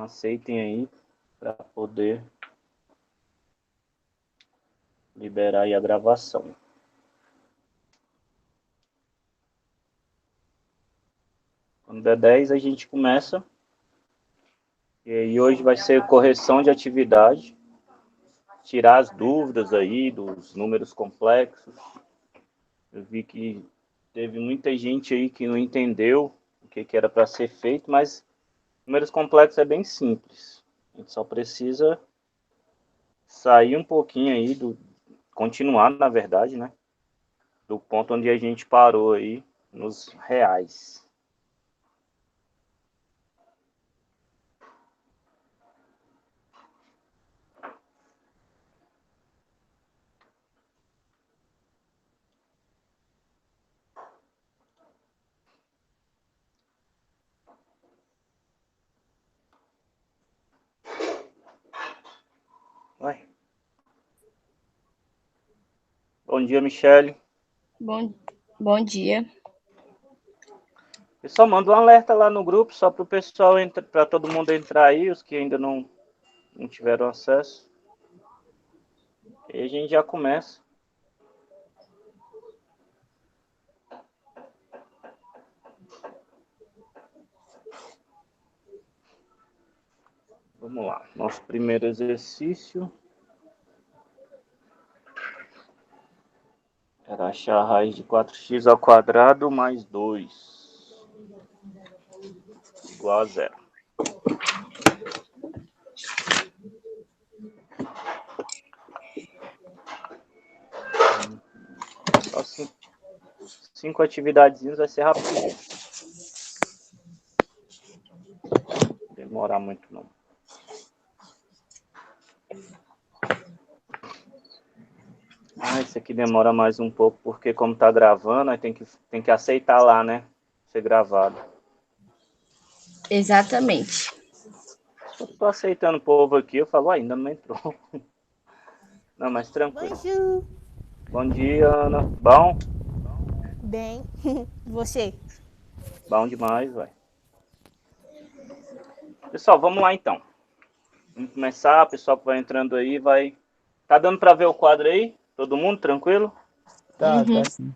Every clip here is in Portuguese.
aceitem aí para poder liberar aí a gravação. Quando der 10, a gente começa. E aí hoje vai ser correção de atividade. Tirar as dúvidas aí dos números complexos. Eu vi que teve muita gente aí que não entendeu o que era para ser feito, mas números complexos é bem simples. A gente só precisa sair um pouquinho aí continuar, na verdade, né? Do ponto onde a gente parou aí nos reais. Vai. Bom dia, Michele. Bom dia. Pessoal, manda um alerta lá no grupo, só para o pessoal, para todo mundo entrar aí, os que ainda não tiveram acesso. E a gente já começa. Vamos lá, nosso primeiro exercício era achar a raiz de 4x ao quadrado mais 2 igual a 0. Só 5 atividadezinhas, vai ser rapidinho. Não demorar muito não. Esse aqui demora mais um pouco, porque como tá gravando, aí tem que aceitar lá, né? Ser gravado. Exatamente. Eu tô aceitando o povo aqui, eu falo, ainda não entrou. Não, mas tranquilo. Bonjour. Bom dia, Ana. Bom? Bem, você? Bom demais, vai. Pessoal, vamos lá então. Vamos começar, o pessoal que vai entrando aí vai... Tá dando para ver o quadro aí? Todo mundo tranquilo? Tá sim.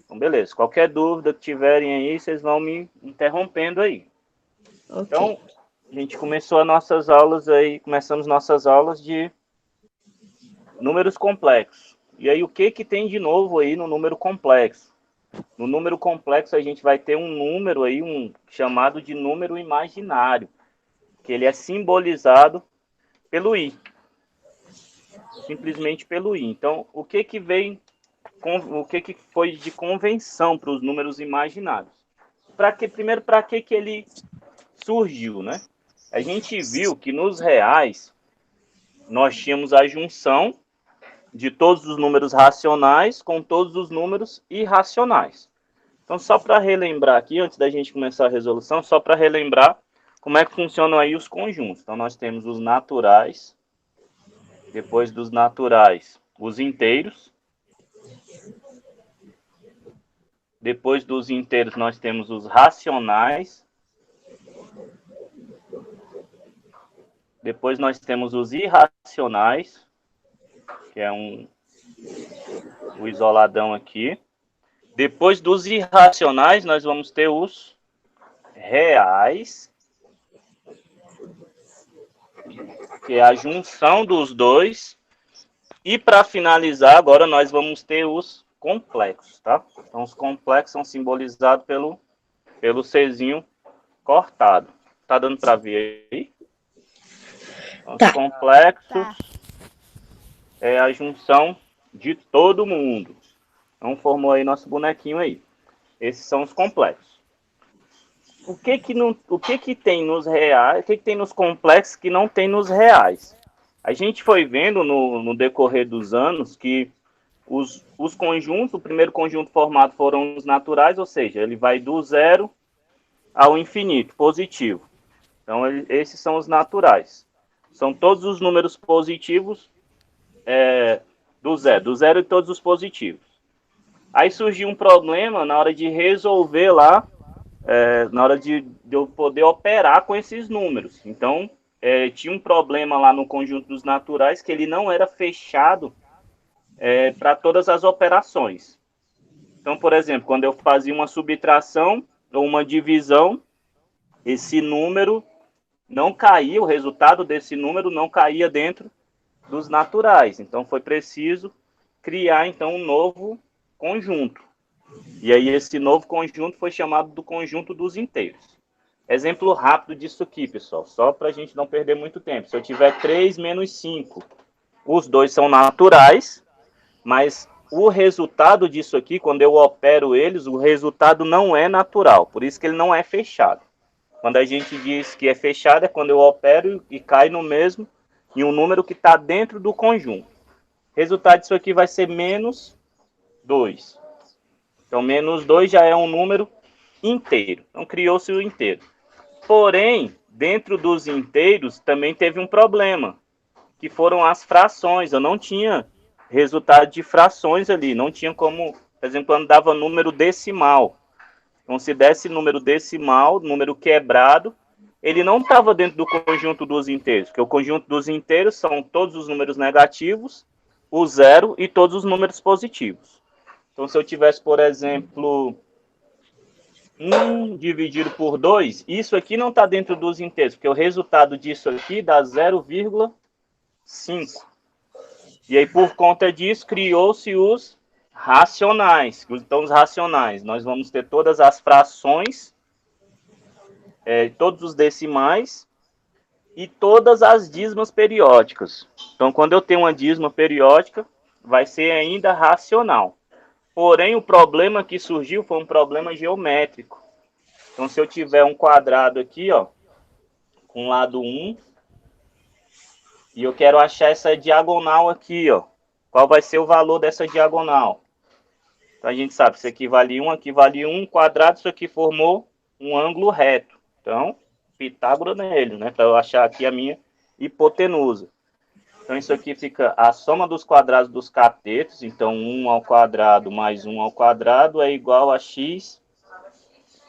Então, beleza. Qualquer dúvida que tiverem aí, vocês vão me interrompendo aí. Okay. Então, a gente começamos nossas aulas de números complexos. E aí, o que tem de novo aí no número complexo? No número complexo, a gente vai ter um número aí, chamado de número imaginário, que ele é simbolizado pelo i. Simplesmente pelo i. Então, o que foi de convenção para os números imaginários? Primeiro, para que ele surgiu, né? A gente viu que nos reais nós tínhamos a junção de todos os números racionais com todos os números irracionais. Então, só para relembrar aqui, antes da gente começar a resolução, só para relembrar como é que funcionam aí os conjuntos. Então, nós temos os naturais, depois dos naturais, os inteiros. Depois dos inteiros, nós temos os racionais. Depois nós temos os irracionais, que é o isoladão aqui. Depois dos irracionais, nós vamos ter os reais, que é a junção dos dois. E para finalizar, agora nós vamos ter os complexos, tá? Então, os complexos são simbolizados pelo Czinho cortado. Tá dando para ver aí? Então, tá. Os complexos é a junção de todo mundo. Então, formou aí nosso bonequinho aí. Esses são os complexos. O que tem nos reais, o que tem nos complexos que não tem nos reais? A gente foi vendo no decorrer dos anos que os conjuntos, o primeiro conjunto formado foram os naturais, ou seja, ele vai do zero ao infinito, positivo. Então, esses são os naturais. São todos os números positivos do zero e todos os positivos. Aí surgiu um problema na hora de resolver lá na hora de eu poder operar com esses números. Então, tinha um problema lá no conjunto dos naturais que ele não era fechado para todas as operações. Então, por exemplo, quando eu fazia uma subtração ou uma divisão, esse número não caía, o resultado desse número não caía dentro dos naturais. Então, foi preciso criar então um novo conjunto. E aí esse novo conjunto foi chamado do conjunto dos inteiros. Exemplo rápido disso aqui, pessoal, só para a gente não perder muito tempo. Se eu tiver 3 menos 5, os dois são naturais, mas o resultado disso aqui, quando eu opero eles, o resultado não é natural, por isso que ele não é fechado. Quando a gente diz que é fechado, é quando eu opero e cai no mesmo, em um número que está dentro do conjunto. O resultado disso aqui vai ser menos 2. Então, menos 2 já é um número inteiro. Então, criou-se o inteiro. Porém, dentro dos inteiros, também teve um problema, que foram as frações. Eu não tinha resultado de frações ali. Não tinha como, por exemplo, quando dava número decimal. Então, se desse número decimal, número quebrado, ele não estava dentro do conjunto dos inteiros, porque o conjunto dos inteiros são todos os números negativos, o zero e todos os números positivos. Então, se eu tivesse, por exemplo, 1 dividido por 2, isso aqui não está dentro dos inteiros, porque o resultado disso aqui dá 0,5. E aí, por conta disso, criou-se os racionais. Então, os racionais, nós vamos ter todas as frações, todos os decimais e todas as dízimas periódicas. Então, quando eu tenho uma dízima periódica, vai ser ainda racional. Porém, o problema que surgiu foi um problema geométrico. Então, se eu tiver um quadrado aqui, ó, com lado 1, e eu quero achar essa diagonal aqui, ó, qual vai ser o valor dessa diagonal? Então, a gente sabe, isso aqui vale 1, aqui vale 1, quadrado, isso aqui formou um ângulo reto. Então, Pitágoras nele, né, para eu achar aqui a minha hipotenusa. Então, isso aqui fica a soma dos quadrados dos catetos. Então, 1 ao quadrado mais 1 ao quadrado é igual a x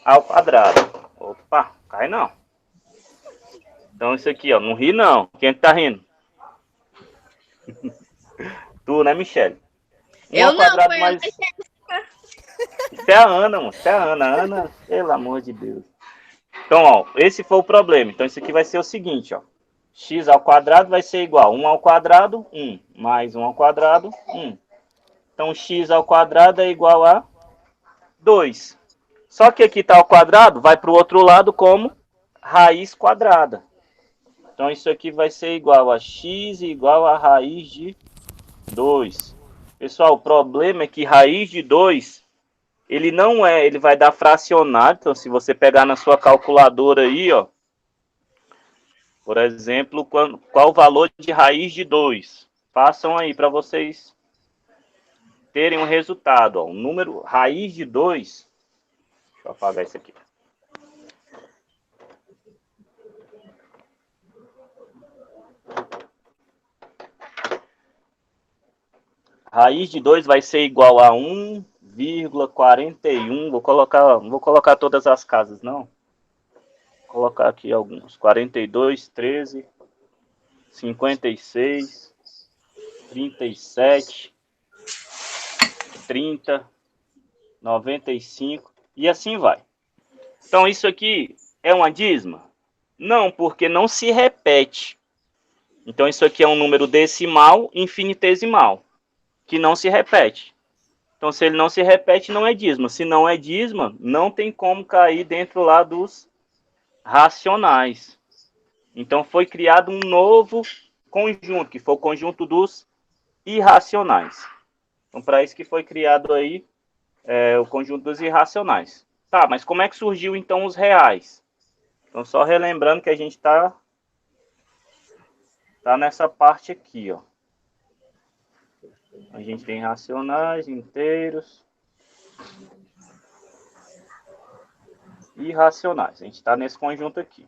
ao quadrado. Opa, cai não. Então, isso aqui, ó, não ri não. Quem tá rindo? Tu, né, Michele? 1 Eu ao não, quadrado foi eu. mais... Isso é a Ana, mano. Isso é a Ana. Ana, pelo amor de Deus. Então, ó, esse foi o problema. Então, isso aqui vai ser o seguinte, ó. X ao quadrado vai ser igual a 1 ao quadrado, 1. Mais 1 ao quadrado, 1. Então, x ao quadrado é igual a 2. Só que aqui está ao quadrado, vai para o outro lado como raiz quadrada. Então, isso aqui vai ser igual a x igual a raiz de 2. Pessoal, o problema é que raiz de 2, ele não é, ele vai dar fracionário. Então, se você pegar na sua calculadora aí, ó, por exemplo, qual o valor de raiz de 2? Façam aí para vocês terem um resultado. Ó. Um número raiz de 2. Deixa eu apagar isso aqui. Raiz de 2 vai ser igual a 1,41. Vou colocar todas as casas, não. Vou colocar aqui alguns. 42, 13, 56, 37, 30, 95 e assim vai. Então isso aqui é uma dízima? Não, porque não se repete. Então isso aqui é um número decimal infinitesimal, que não se repete. Então se ele não se repete, não é dízima. Se não é dízima, não tem como cair dentro lá dos racionais. Então foi criado um novo conjunto, que foi o conjunto dos irracionais. Então para isso que foi criado aí o conjunto dos irracionais. Tá, mas como é que surgiu então os reais? Então só relembrando que a gente tá nessa parte aqui, ó. A gente tem racionais, inteiros, e irracionais. A gente está nesse conjunto aqui.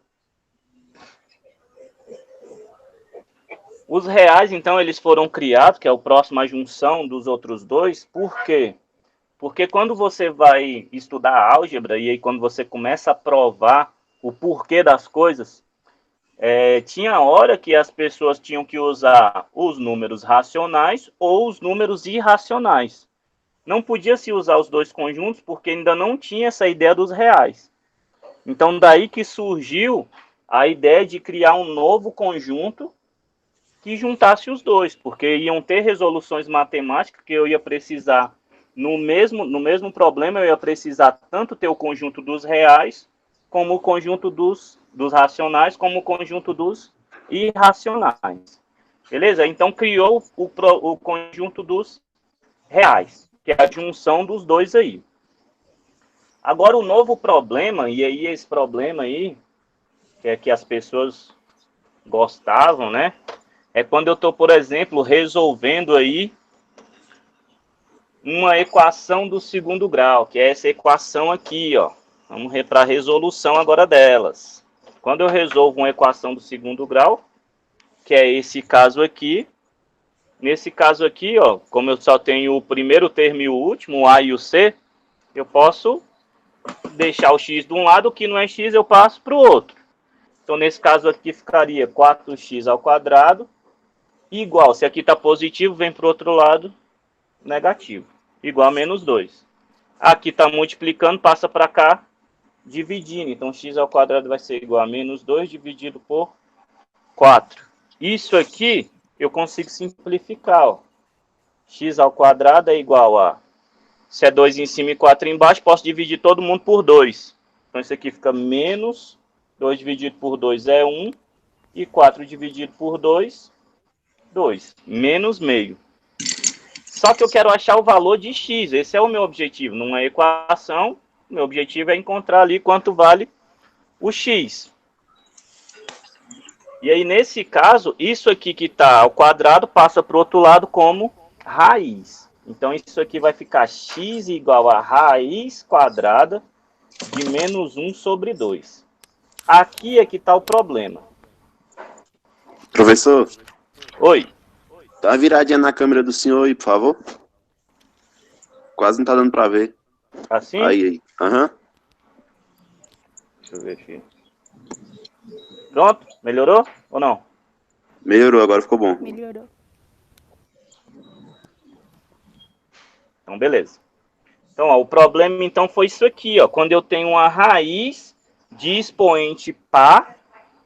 Os reais, então, eles foram criados, que é o próximo à junção dos outros dois. Por quê? Porque quando você vai estudar álgebra, e aí quando você começa a provar o porquê das coisas, tinha hora que as pessoas tinham que usar os números racionais ou os números irracionais. Não podia se usar os dois conjuntos porque ainda não tinha essa ideia dos reais. Então daí que surgiu a ideia de criar um novo conjunto que juntasse os dois, porque iam ter resoluções matemáticas que eu ia precisar, no mesmo problema, eu ia precisar tanto ter o conjunto dos reais, como o conjunto dos racionais, como o conjunto dos irracionais. Beleza? Então criou o conjunto dos reais, que é a junção dos dois aí. Agora o novo problema, e aí esse problema aí, que é que as pessoas gostavam, né? É quando eu estou, por exemplo, resolvendo aí uma equação do segundo grau, que é essa equação aqui, ó. Vamos para a resolução agora delas. Quando eu resolvo uma equação do segundo grau, que é esse caso aqui, nesse caso aqui, ó, como eu só tenho o primeiro termo e o último, o A e o C, eu posso deixar o x de um lado, o que não é x eu passo para o outro. Então, nesse caso aqui ficaria 4x ao quadrado igual, se aqui está positivo, vem para o outro lado, negativo, igual a menos 2. Aqui está multiplicando, passa para cá, dividindo. Então, x ao quadrado vai ser igual a menos 2 dividido por 4. Isso aqui eu consigo simplificar. Ó. X ao quadrado é igual a... Se é 2 em cima e 4 embaixo, posso dividir todo mundo por 2. Então, isso aqui fica menos 2 dividido por 2 é 1. E 4 dividido por 2, 2. Menos meio. Só que eu quero achar o valor de x. Esse é o meu objetivo. Numa equação, meu objetivo é encontrar ali quanto vale o x. E aí, nesse caso, isso aqui que está ao quadrado passa para o outro lado como raiz. Então, isso aqui vai ficar x igual a raiz quadrada de menos 1 sobre 2. Aqui é que está o problema. Professor, Oi. dá uma viradinha na câmera do senhor aí, por favor. Quase não tá dando pra ver. Assim? Aí. Aham. Deixa eu ver aqui. Pronto? Melhorou ou não? Melhorou, agora ficou bom. Melhorou. Então, beleza. Então, ó, o problema então foi isso aqui, ó. Quando eu tenho uma raiz de expoente par,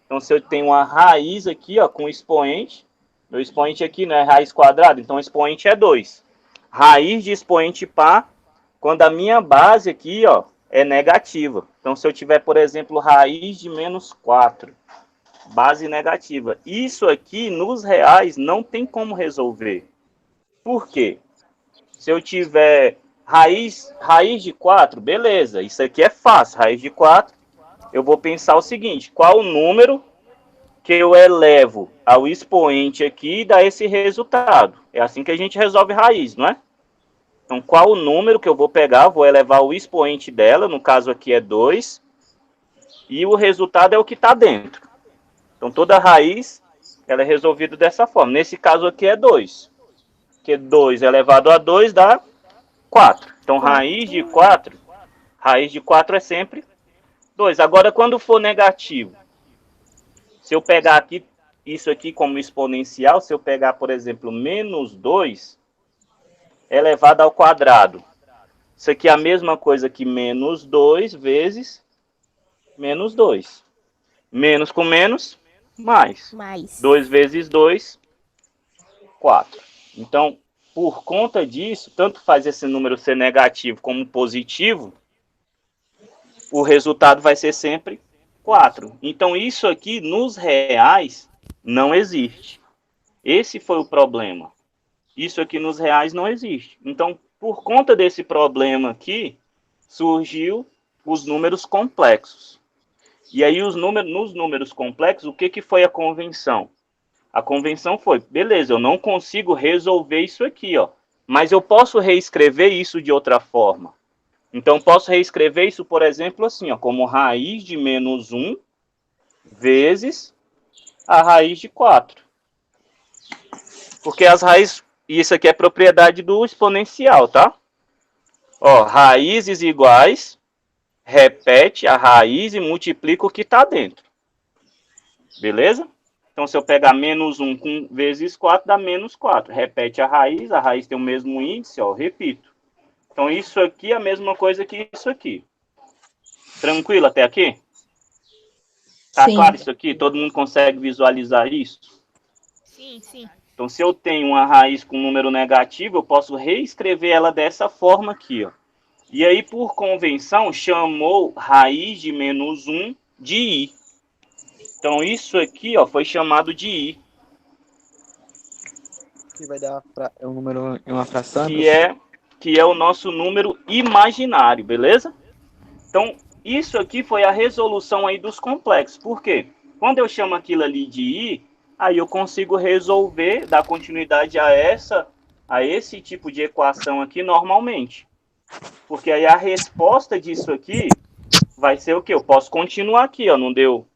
então se eu tenho uma raiz aqui, ó, com expoente, meu expoente aqui não é raiz quadrada, então o expoente é 2. Raiz de expoente par, quando a minha base aqui, ó, é negativa. Então, se eu tiver, por exemplo, raiz de menos 4, base negativa. Isso aqui, nos reais, não tem como resolver. Por quê? Se eu tiver raiz de 4, beleza, isso aqui é fácil, raiz de 4, eu vou pensar o seguinte, qual o número que eu elevo ao expoente aqui e dá esse resultado? É assim que a gente resolve raiz, não é? Então, qual o número que eu vou pegar? Vou elevar o expoente dela, no caso aqui é 2, e o resultado é o que está dentro. Então, toda raiz ela é resolvida dessa forma. Nesse caso aqui é 2. Porque 2 elevado a 2 dá 4. Então, raiz de 4 é sempre 2. Agora, quando for negativo, se eu pegar aqui isso aqui como exponencial, se eu pegar, por exemplo, menos 2 elevado ao quadrado, isso aqui é a mesma coisa que menos 2 vezes menos 2. Menos com menos, mais. 2 vezes 2, 4. Então, por conta disso, tanto faz esse número ser negativo como positivo, o resultado vai ser sempre 4. Então, isso aqui, nos reais, não existe. Esse foi o problema. Isso aqui nos reais não existe. Então, por conta desse problema aqui, surgiu os números complexos. E aí, nos números complexos, o que foi a convenção? A convenção foi, beleza, eu não consigo resolver isso aqui, ó, mas eu posso reescrever isso de outra forma. Então, posso reescrever isso, por exemplo, assim, ó, como raiz de menos 1 vezes a raiz de 4. Porque as raízes, isso aqui é propriedade do exponencial, tá? Ó, raízes iguais, repete a raiz e multiplica o que está dentro. Beleza? Então, se eu pegar menos 1 vezes 4, dá menos 4. Repete a raiz tem o mesmo índice, ó, repito. Então, isso aqui é a mesma coisa que isso aqui. Tranquilo até aqui? Tá Sim. claro isso aqui? Todo mundo consegue visualizar isso? Sim, sim. Então, se eu tenho uma raiz com número negativo, eu posso reescrever ela dessa forma aqui, ó. E aí, por convenção, chamou raiz de menos 1 de i. Então, isso aqui, ó, foi chamado de i. Que vai dar um número em uma fração. Que é o nosso número imaginário, beleza? Então, isso aqui foi a resolução aí dos complexos. Por quê? Quando eu chamo aquilo ali de i, aí eu consigo resolver, dar continuidade a esse tipo de equação aqui normalmente. Porque aí a resposta disso aqui vai ser o quê? Eu posso continuar aqui, ó, não deu?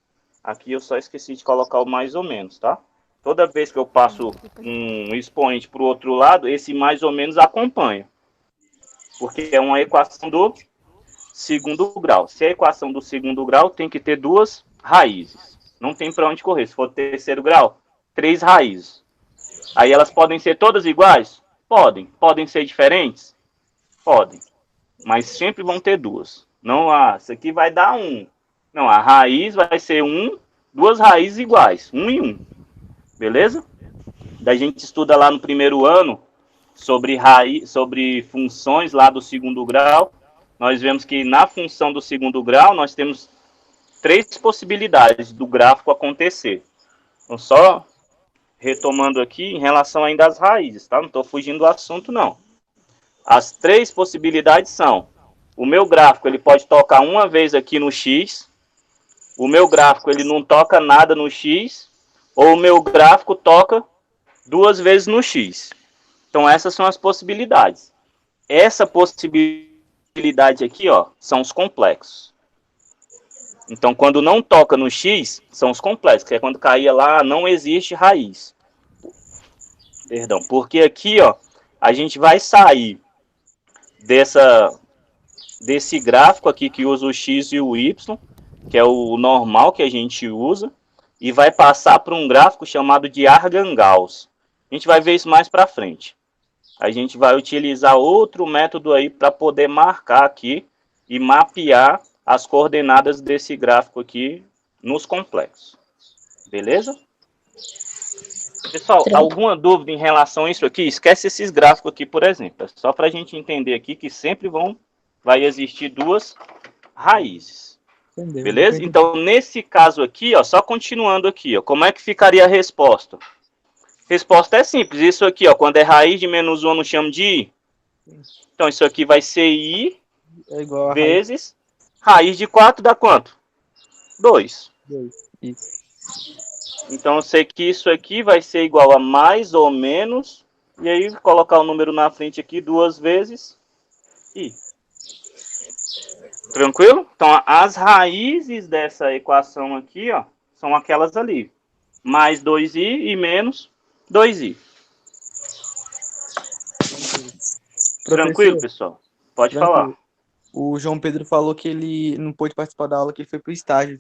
Aqui eu só esqueci de colocar o mais ou menos, tá? Toda vez que eu passo um expoente para o outro lado, esse mais ou menos acompanha. Porque é uma equação do segundo grau. Se é a equação do segundo grau, tem que ter duas raízes. Não tem para onde correr. Se for terceiro grau, 3 raízes. Aí elas podem ser todas iguais? Podem. Podem ser diferentes? Podem. Mas sempre vão ter duas. Não, isso aqui vai dar 1. Não, a raiz vai ser 1, duas raízes iguais, 1 e 1. Beleza? Da gente estuda lá no primeiro ano sobre funções lá do segundo grau. Nós vemos que na função do segundo grau nós temos 3 possibilidades do gráfico acontecer. Então, só retomando aqui em relação ainda às raízes, tá? Não estou fugindo do assunto, não. As 3 possibilidades são: o meu gráfico ele pode tocar uma vez aqui no x, o meu gráfico ele não toca nada no x, ou o meu gráfico toca 2 vezes no x. Então, essas são as possibilidades. Essa possibilidade aqui, ó, são os complexos. Então, quando não toca no x, são os complexos, que é quando caía lá, não existe raiz. Perdão, porque aqui, ó, a gente vai sair desse gráfico aqui que usa o x e o y, que é o normal que a gente usa, e vai passar para um gráfico chamado de Argand-Gauss. A gente vai ver isso mais para frente. A gente vai utilizar outro método aí para poder marcar aqui e mapear as coordenadas desse gráfico aqui nos complexos. Beleza? Pessoal, alguma dúvida em relação a isso aqui? Esquece esses gráficos aqui, por exemplo. É só para a gente entender aqui que sempre vai existir duas raízes. Entendeu? Beleza? Então, nesse caso aqui, ó, só continuando aqui, ó, como é que ficaria a resposta? Resposta é simples. Isso aqui, ó, quando é raiz de menos 1, eu não chamo de i. Então, isso aqui vai ser i vezes raiz de 4 dá quanto? 2. Isso. Então, eu sei que isso aqui vai ser igual a mais ou menos, e aí colocar o número na frente aqui 2 vezes i. Tranquilo? Então, as raízes dessa equação aqui, ó, são aquelas ali. Mais 2i e menos 2i. Tranquilo, pessoal? Pode Tranquilo. falar. O João Pedro falou que ele não pôde participar da aula, que ele foi pro estágio.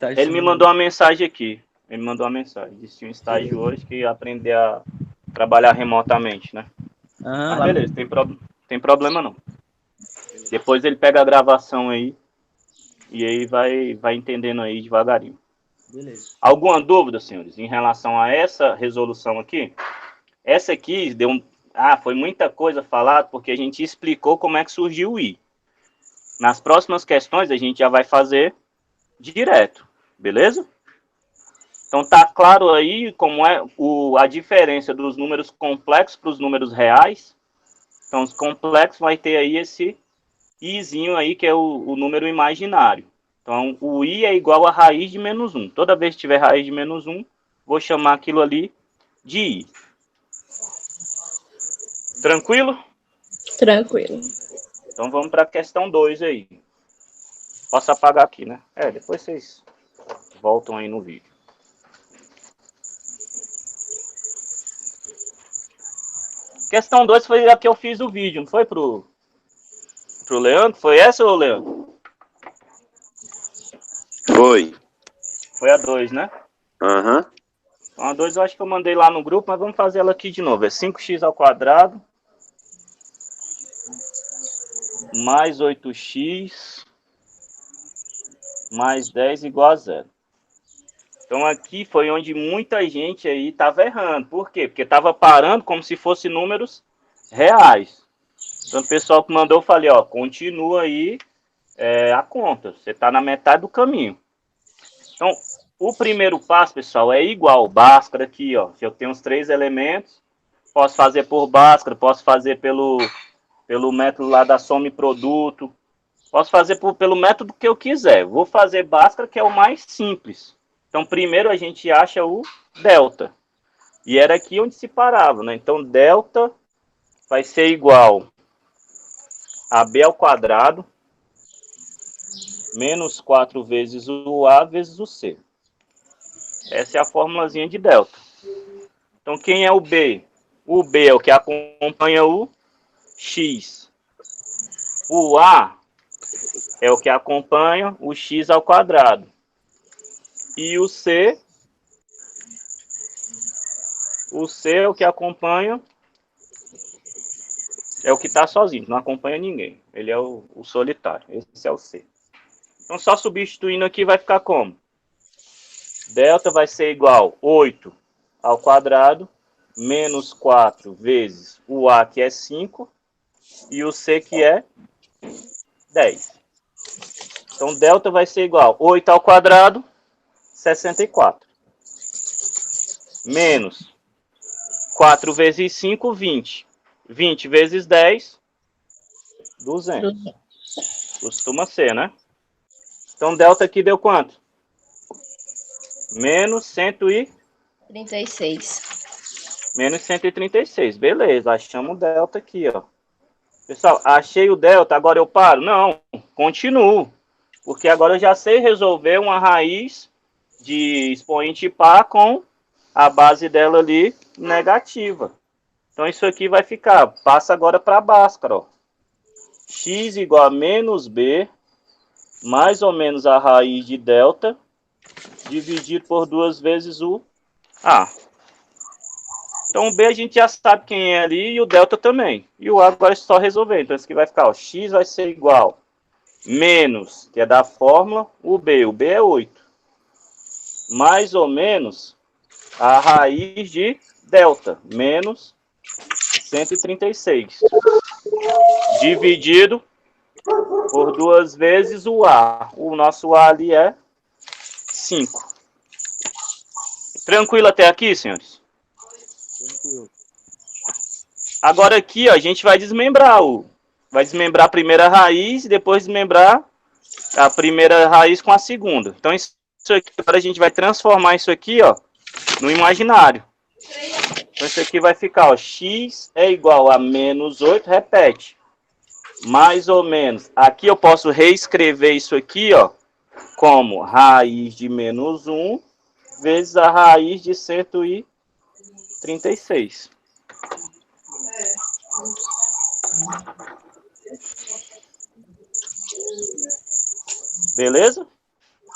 Ele me mandou uma mensagem aqui. Ele me mandou uma mensagem. Disse que tinha um estágio hoje que ia aprender a trabalhar remotamente, né? Mas beleza, tem problema não. Depois ele pega a gravação aí e aí vai entendendo aí devagarinho. Beleza. Alguma dúvida, senhores, em relação a essa resolução aqui? Essa aqui foi muita coisa falada porque a gente explicou como é que surgiu o i. Nas próximas questões a gente já vai fazer direto, beleza? Então tá claro aí como é a diferença dos números complexos para os números reais. Então os complexos vai ter aí esse izinho aí que é o número imaginário. Então o i é igual a raiz de menos 1. Toda vez que tiver raiz de menos 1, vou chamar aquilo ali de i. Tranquilo? Tranquilo. Então vamos para a questão 2 aí. Posso apagar aqui, né? Depois vocês voltam aí no vídeo. Questão 2 foi a que eu fiz o vídeo, não foi Pro Leandro? Foi essa ou Leandro? Foi. Foi a 2, né? Aham. Então a 2 eu acho que eu mandei lá no grupo, mas vamos fazer ela aqui de novo. É 5x² mais 8x mais 10 igual a 0. Então aqui foi onde muita gente aí estava errando. Por quê? Porque estava parando como se fossem números reais. Então o pessoal que mandou, eu falei, ó, continua aí a conta. Você está na metade do caminho. Então, o primeiro passo, pessoal, é igual. Bhaskara aqui, ó. Eu tenho os 3 elementos. Posso fazer por Bhaskara, posso fazer pelo método lá da soma e produto. Posso fazer pelo método que eu quiser. Vou fazer Bhaskara, que é o mais simples. Então, primeiro a gente acha o delta. E era aqui onde se parava, né? Então, delta vai ser igual a b ao quadrado menos 4 vezes o a vezes o c. Essa é a formulazinha de delta. Então, quem é o b? O b é o que acompanha o x. O a é o que acompanha o x ao quadrado. E o c é o que acompanha, é o que está sozinho, não acompanha ninguém. Ele é o solitário. Esse é o c. Então, só substituindo aqui vai ficar como? Delta vai ser igual a 8 ao quadrado menos 4 vezes o a, que é 5, e o c, que é 10. Então, delta vai ser igual a 8 ao quadrado, 64. Menos 4 vezes 5, 20. 20 vezes 10, 200. Costuma ser, né? Então, delta aqui deu quanto? Menos 36. Menos 136. Beleza, achamos o delta aqui, ó. Pessoal, achei o delta, agora eu paro? Não, continuo. Porque agora eu já sei resolver uma raiz de expoente par com a base dela ali negativa. Então isso aqui vai ficar, passa agora para Bhaskara, ó. X igual a menos b, mais ou menos a raiz de delta, dividido por 2 vezes o a. Então o b a gente já sabe quem é ali e o delta também. E o a agora é só resolver. Então isso aqui vai ficar, ó, x vai ser igual menos, que é da fórmula, o b. O b é 8. Mais ou menos a raiz de delta, menos 136. Dividido por 2 vezes o a. O nosso a ali é 5. Tranquilo até aqui, senhores? Tranquilo. Agora aqui, ó, a gente vai desmembrar a primeira raiz e depois desmembrar a primeira raiz com a segunda. Então isso aqui, agora a gente vai transformar isso aqui, ó, no imaginário. Então isso aqui vai ficar, ó, x é igual a menos 8, repete. Mais ou menos. Aqui eu posso reescrever isso aqui, ó, como raiz de menos 1 vezes a raiz de 136. Beleza?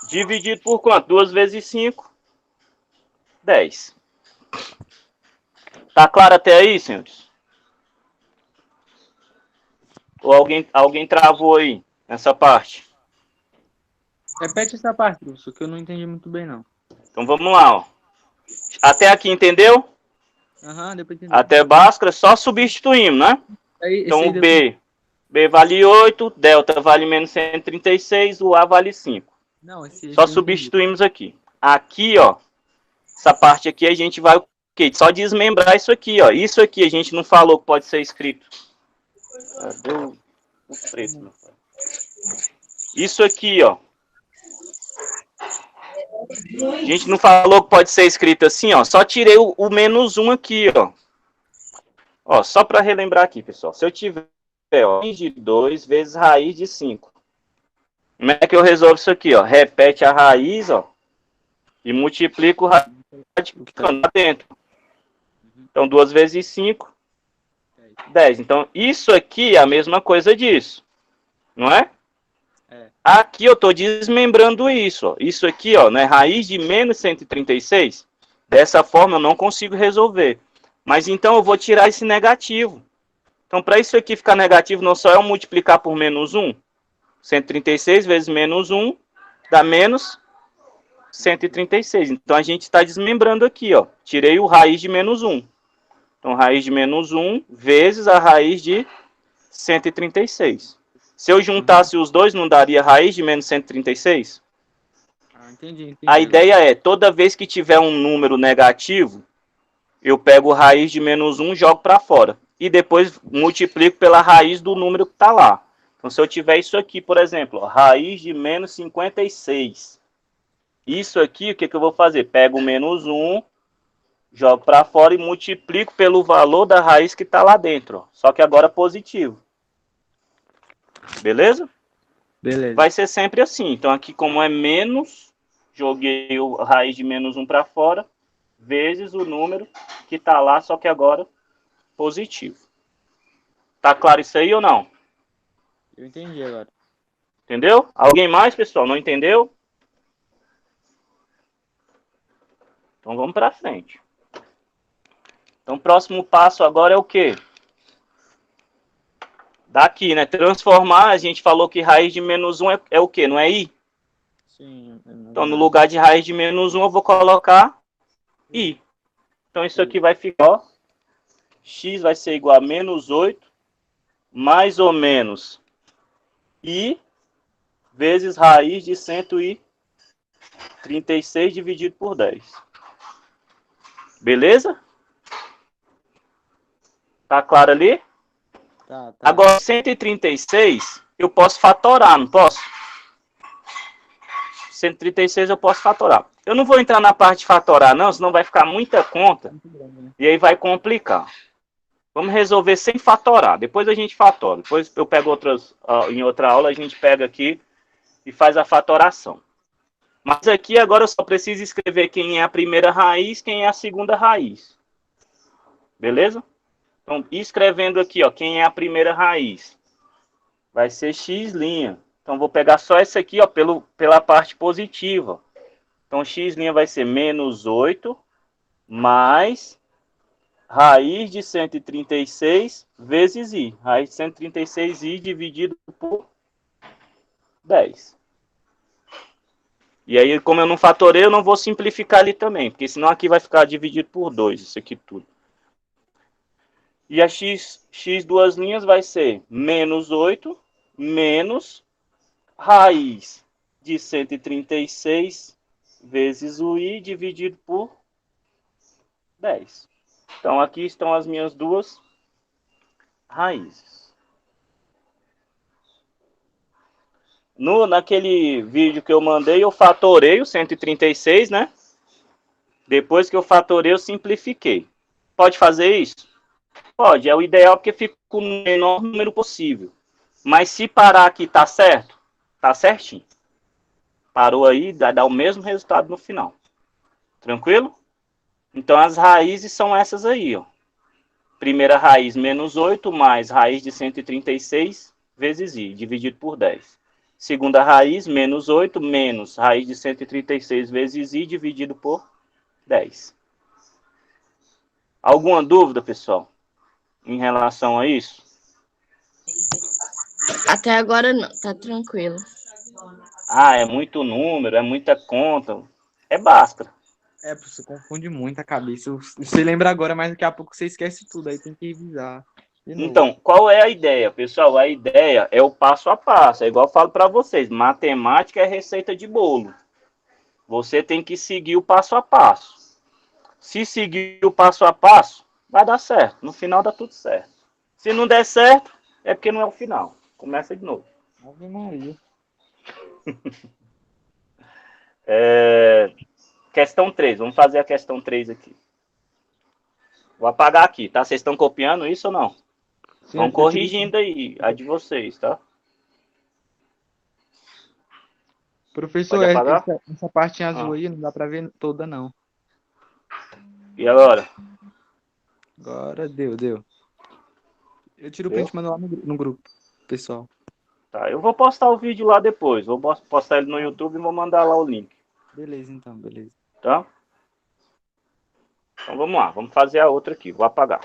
Dividido por quanto? 2 vezes 5, 10. Tá claro até aí, senhores? Ou alguém travou aí nessa parte? Repete essa parte, professor, que eu não entendi muito bem, não. Então vamos lá, ó. Até aqui entendeu? Aham, depois entendi. Até Bhaskara, só substituímos, né? Então o B vale 8, delta vale menos 136, o A vale 5. Não, Só substituímos aqui. Aqui, ó, essa parte aqui a gente vai só desmembrar isso aqui, ó. Isso aqui a gente não falou que pode ser escrito. Cadê o preto, meu pai? Isso aqui, ó. A gente não falou que pode ser escrito assim, ó. Só tirei o menos 1 aqui, ó. Ó, só para relembrar aqui, pessoal. Se eu tiver, ó, raiz de 2 vezes raiz de 5. Como é que eu resolvo isso aqui, ó? Repete a raiz, ó. E multiplico o radicando lá dentro. Então, 2 vezes 5, 10. Então, isso aqui é a mesma coisa disso. não é? É. Aqui eu estou desmembrando isso. Ó. Isso aqui, ó, né? Raiz de menos 136. Dessa forma eu não consigo resolver. Mas então eu vou tirar esse negativo. Então, para isso aqui ficar negativo, não só é eu multiplicar por menos 1. 136 vezes menos 1 dá menos 136. Então, a gente está desmembrando aqui. Ó. Tirei o raiz de menos 1. Então, raiz de menos 1 vezes a raiz de 136. Se eu juntasse os dois, não daria raiz de menos 136? Entendi A agora. ideia é, toda vez que tiver um número negativo, eu pego raiz de menos 1 e jogo para fora. E depois multiplico pela raiz do número que está lá. Então, se eu tiver isso aqui, por exemplo, ó, raiz de menos 56. Isso aqui, o que eu vou fazer? Pego o menos 1, jogo para fora e multiplico pelo valor da raiz que está lá dentro. Ó. Só que agora positivo. Beleza? Beleza. Vai ser sempre assim. Então, aqui como é menos, joguei a raiz de menos 1 para fora, vezes o número que está lá, só que agora positivo. Tá claro isso aí ou não? Eu entendi agora. Entendeu? Alguém mais, pessoal? Não entendeu? Então vamos para frente. Então o próximo passo agora é o quê? Daqui, né? Transformar, a gente falou que raiz de menos 1 é o quê? Não é i? Sim, Então no lugar de raiz de menos 1 eu vou colocar i. Então isso aqui vai ficar, ó, x vai ser igual a menos 8, mais ou menos i, vezes raiz de 136 dividido por 10. Beleza? Tá claro ali? Tá. Agora, 136, eu posso fatorar, não posso? 136 eu posso fatorar. Eu não vou entrar na parte de fatorar, não, senão vai ficar muita conta. E aí vai complicar. Vamos resolver sem fatorar. Depois a gente fatora. Depois eu pego em outra aula, a gente pega aqui e faz a fatoração. Mas aqui agora eu só preciso escrever quem é a primeira raiz, quem é a segunda raiz. Beleza? Então, escrevendo aqui, ó, quem é a primeira raiz? Vai ser x'. Então, vou pegar só essa aqui, ó, pela parte positiva. Então, x' vai ser menos 8 mais raiz de 136 vezes i. Raiz de 136i dividido por 10. E aí, como eu não fatorei, eu não vou simplificar ali também, porque senão aqui vai ficar dividido por 2, isso aqui tudo. E a x duas linhas vai ser menos 8 menos raiz de 136 vezes o i dividido por 10. Então, aqui estão as minhas duas raízes. Naquele vídeo que eu mandei, eu fatorei o 136, né? Depois que eu fatorei, eu simplifiquei. Pode fazer isso? Pode, é o ideal porque fica com o menor número possível. Mas se parar aqui, tá certo? Tá certinho. Parou aí, dá o mesmo resultado no final. Tranquilo? Então, as raízes são essas aí, ó. Primeira raiz, menos 8, mais raiz de 136 vezes i, dividido por 10. Segunda raiz, menos 8, menos raiz de 136 vezes i, dividido por 10. Alguma dúvida, pessoal, em relação a isso? Até agora não, tá tranquilo. Ah, é muito número, é muita conta. É Bhaskara. Você confunde muito a cabeça. Você lembra agora, mas daqui a pouco você esquece tudo. Aí tem que revisar de novo. Então, qual é a ideia, pessoal? A ideia é o passo a passo. É igual eu falo para vocês, matemática é receita de bolo. Você tem que seguir o passo a passo. Se seguir o passo a passo, vai dar certo. No final dá tudo certo. Se não der certo, é porque não é o final. Começa de novo. Ave Maria. Questão 3. Vamos fazer a questão 3 aqui. Vou apagar aqui, tá? Vocês estão copiando isso ou não? Sim, Vão eu tirei- corrigindo aí a de vocês, tá? Professor, Pode apagar? essa parte azul Ah. aí não dá pra ver toda, não. E agora? Agora deu. Eu tiro o Deu? print e mando lá no grupo, pessoal. Tá, eu vou postar o vídeo lá depois. Vou postar ele no YouTube e vou mandar lá o link. Beleza, então, beleza. Tá? Então vamos lá, vamos fazer a outra aqui. Vou apagar.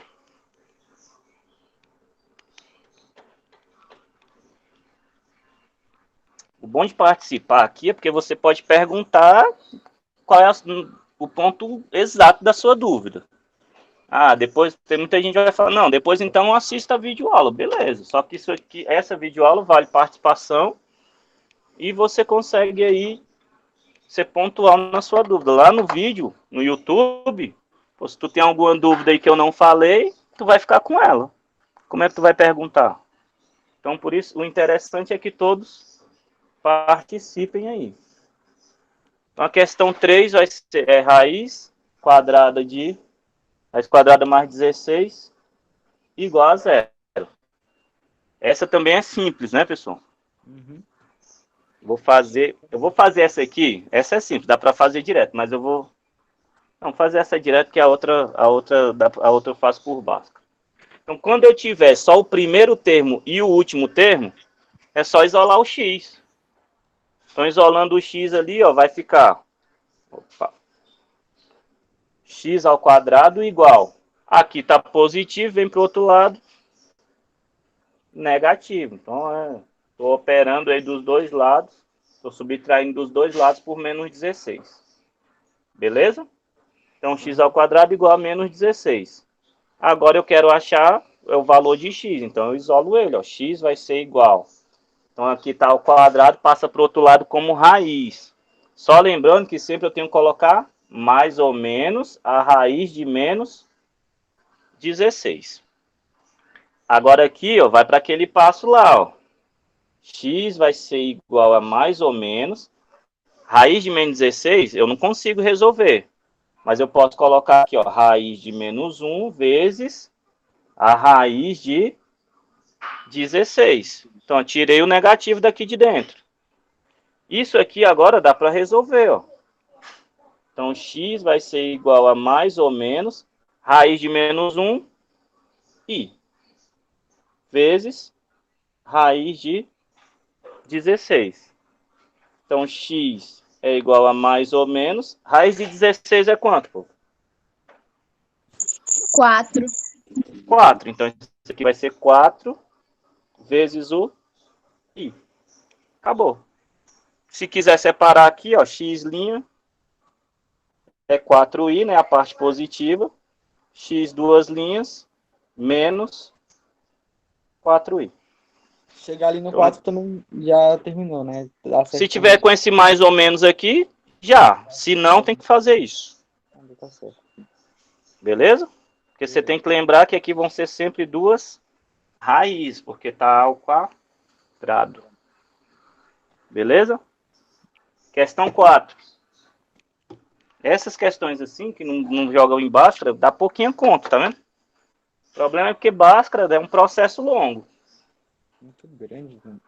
O bom de participar aqui é porque você pode perguntar qual é o ponto exato da sua dúvida. Ah, depois tem muita gente que vai falar, não, depois então assista a videoaula. Beleza, só que isso aqui, essa videoaula vale participação e você consegue aí ser pontual na sua dúvida. Lá no vídeo, no YouTube, se tu tem alguma dúvida aí que eu não falei, tu vai ficar com ela. Como é que tu vai perguntar? Então, por isso, o interessante é que todos participem aí. Então, a questão 3 vai ser raiz quadrada mais 16 igual a zero. Essa também é simples, né, pessoal? Uhum. Eu vou fazer essa aqui. Essa é simples, dá para fazer direto, mas eu vou fazer essa direto que a outra eu faço por Bhaskara. Então, quando eu tiver só o primeiro termo e o último termo, é só isolar o x. Então, isolando o x ali, ó, vai ficar x ao quadrado igual. Aqui está positivo, vem para o outro lado, negativo. Então, estou operando aí dos dois lados, estou subtraindo dos dois lados por menos 16. Beleza? Então, x ao quadrado igual a menos 16. Agora eu quero achar o valor de x, então eu isolo ele. Ó. X vai ser igual. Então, aqui está o quadrado, passa para o outro lado como raiz. Só lembrando que sempre eu tenho que colocar mais ou menos a raiz de menos 16. Agora aqui, ó, vai para aquele passo lá. Ó. X vai ser igual a mais ou menos. Raiz de menos 16 eu não consigo resolver. Mas eu posso colocar aqui, ó, raiz de menos 1 vezes a raiz de 16. Então, eu tirei o negativo daqui de dentro. Isso aqui agora dá para resolver, ó. Então, x vai ser igual a mais ou menos raiz de menos 1 i vezes raiz de 16. Então, x é igual a mais ou menos. Raiz de 16 é quanto, pô? 4. 4. Então, isso aqui vai ser 4 vezes o i. Acabou. Se quiser separar aqui, ó, x' é 4i, né, a parte positiva. X duas linhas menos 4i. Chegar ali no 4 também já terminou, né? Se tiver com esse mais ou menos aqui, já. Se não, tem que fazer isso. Tá certo. Beleza? Porque você tem que lembrar que aqui vão ser sempre duas raízes, porque está ao quadrado. Beleza? Questão 4. Essas questões assim, que não jogam em Bhaskara, dá pouquinho conta, tá vendo? O problema é porque Bhaskara é um processo longo. Muito grande, mano.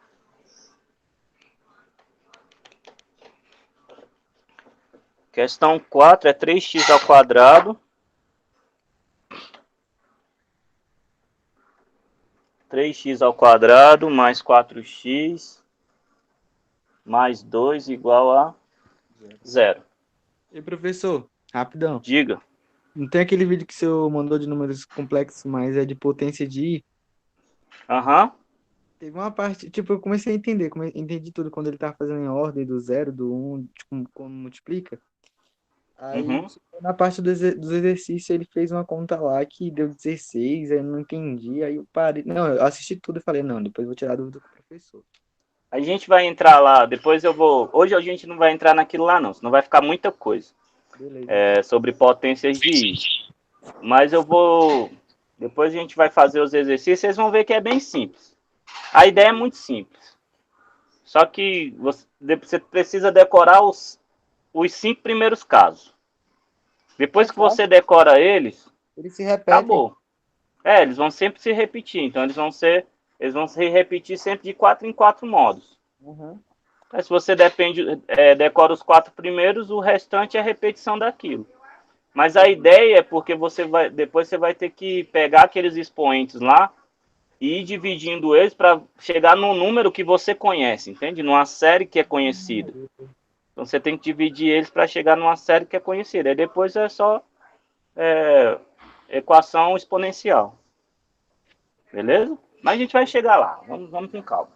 Questão 4 é 3x ao quadrado. 3x ao quadrado mais 4x mais 2 igual a 0. E professor, rapidão. Diga. Não tem aquele vídeo que o senhor mandou de números complexos, mas é de potência de I? Aham. Teve uma parte, tipo, eu comecei a entender, entendi tudo quando ele tava fazendo em ordem do 0, do 1, tipo, como multiplica. Aí, na parte dos exercícios, ele fez uma conta lá que deu 16, aí eu não entendi, aí eu parei. Não, eu assisti tudo e falei, não, depois eu vou tirar a dúvida com o professor. A gente vai entrar lá, depois eu vou... Hoje a gente não vai entrar naquilo lá não, senão vai ficar muita coisa. Beleza. Sobre potências de I. Mas eu vou... Depois a gente vai fazer os exercícios, vocês vão ver que é bem simples. A ideia é muito simples. Só que você precisa decorar os 5 primeiros casos. Depois que você decora eles se repetem. Acabou. Eles vão sempre se repetir. Então, eles vão se repetir sempre de 4 em 4 modos. Uhum. Aí, se você decora os 4 primeiros, o restante é repetição daquilo. Mas a ideia é porque depois você vai ter que pegar aqueles expoentes lá e ir dividindo eles para chegar num número que você conhece, entende? Numa série que é conhecida. Então você tem que dividir eles para chegar numa série que é conhecida. Aí depois é só equação exponencial. Beleza? Mas a gente vai chegar lá. Vamos com calma.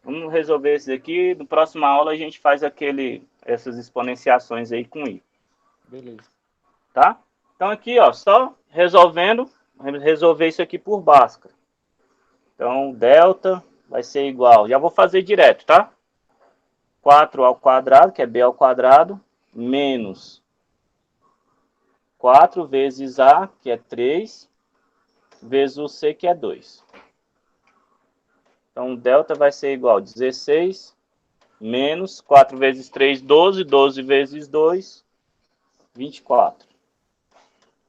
Vamos resolver esse aqui. Na próxima aula a gente faz essas exponenciações aí com I. Beleza. Tá? Então aqui, ó, só resolver isso aqui por Bhaskara. Então, delta vai ser igual. Já vou fazer direto, tá? 4 ao quadrado, que é b ao quadrado, menos 4 vezes a, que é 3, vezes o c, que é 2. Então, delta vai ser igual a 16, menos 4 vezes 3, 12, 12 vezes 2, 24.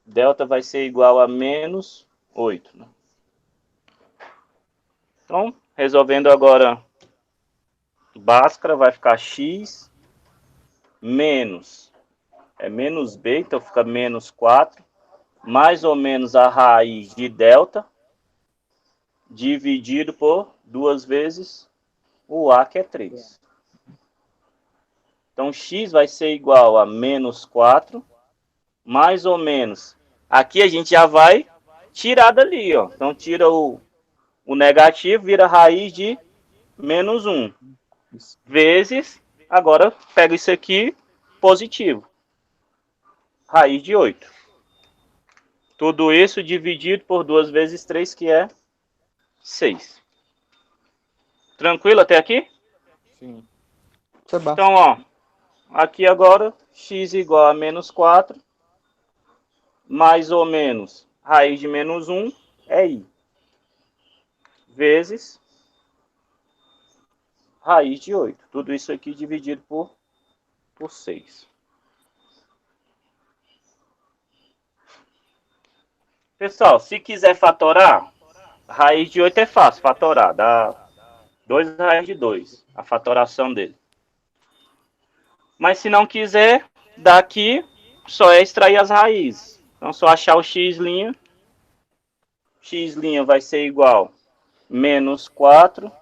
Delta vai ser igual a menos 8. Né? Então, resolvendo agora Bhaskara, vai ficar x menos b, então fica menos 4, mais ou menos a raiz de delta, dividido por 2 vezes o a, que é 3. Então, x vai ser igual a menos 4, mais ou menos. Aqui a gente já vai tirar dali, ó. Então, tira o negativo, vira raiz de menos 1. Vezes, agora pega isso aqui, positivo. Raiz de 8. Tudo isso dividido por 2 vezes 3, que é 6. Tranquilo até aqui? Sim. Isso é básico. Então, ó, aqui agora, x igual a menos 4, mais ou menos raiz de menos 1 é i, vezes raiz de 8. Tudo isso aqui dividido por 6. Pessoal, se quiser fatorar, raiz de 8 é fácil fatorar. Dá 2 raiz de 2, a fatoração dele. Mas se não quiser, daqui só é extrair as raízes. Então, só achar o x'. X' vai ser igual a menos 4.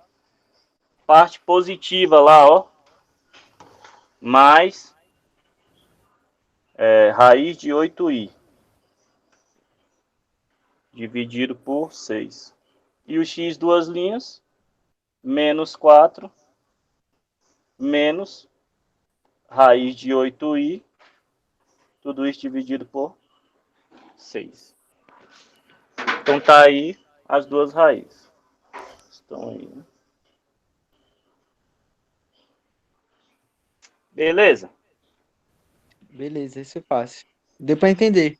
Parte positiva lá, ó. Mais raiz de 8i. Dividido por 6. E o x duas linhas, menos 4, menos raiz de 8i, tudo isso dividido por 6. Então tá aí as duas raízes. Estão aí, né? Beleza? Beleza, isso é fácil. Deu pra entender.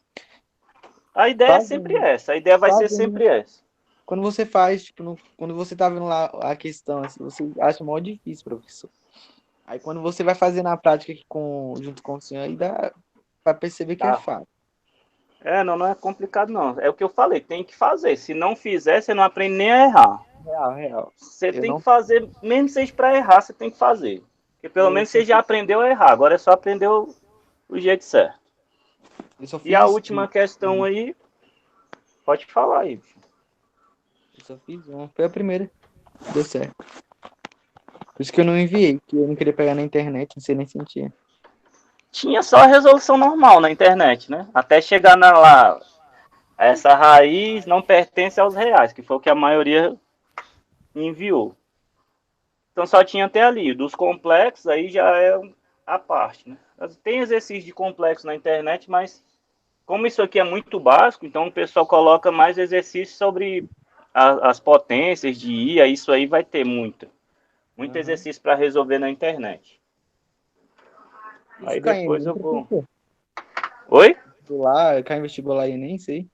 A ideia é sempre essa. A ideia vai ser sempre essa. Quando você faz, tipo, quando você tá vendo lá a questão, assim, você acha mó difícil, professor. Aí quando você vai fazer na prática aqui junto com o senhor, aí dá pra perceber que é fácil. Não é complicado não. É o que eu falei, tem que fazer. Se não fizer, você não aprende nem a errar. Real. Você tem que fazer, mesmo que seja para errar, você tem que fazer. Porque pelo menos você já aprendeu a errar. Agora é só aprender o jeito certo. E a última questão aí, pode falar aí. Eu só fiz uma. Foi a primeira. Deu certo. Por isso que eu não enviei, que eu não queria pegar na internet, não sei nem sentir. Tinha só a resolução normal na internet, né? Até chegar lá. Essa raiz não pertence aos reais, que foi o que a maioria enviou. Então só tinha até ali. Dos complexos, aí já é a parte, né? Tem exercício de complexo na internet, mas como isso aqui é muito básico, então o pessoal coloca mais exercícios sobre as potências de IA. Isso aí vai ter muito exercício para resolver na internet. Aí depois eu vou... Oi? Cai vestibular aí, nem sei.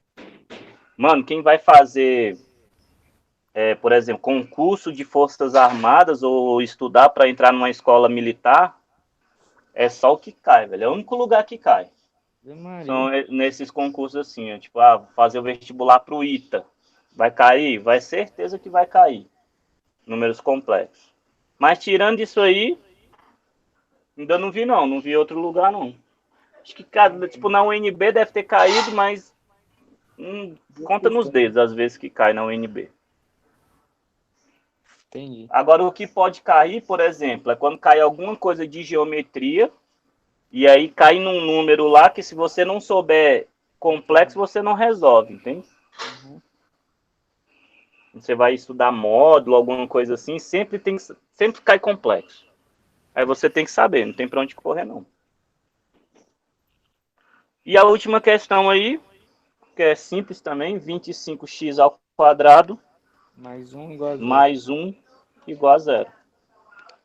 Mano, quem vai fazer, por exemplo, concurso de Forças Armadas ou estudar para entrar numa escola militar, é só o que cai, velho. É o único lugar que cai. São nesses concursos assim, tipo, fazer o vestibular pro ITA. Vai cair? Vai, certeza que vai cair. Números complexos. Mas tirando isso aí, ainda não vi não. Não vi outro lugar não. Acho que, tipo, na UNB deve ter caído, mas conta nos dedos as vezes que cai na UNB. Entendi. Agora, o que pode cair, por exemplo, é quando cai alguma coisa de geometria, e aí cai num número lá que, se você não souber complexo, você não resolve, entende? Uhum. Você vai estudar módulo, alguma coisa assim, sempre cai complexo. Aí você tem que saber, não tem para onde correr, não. E a última questão aí, que é simples também, 25x ao quadrado Mais um igual a zero. mais 1 igual a zero.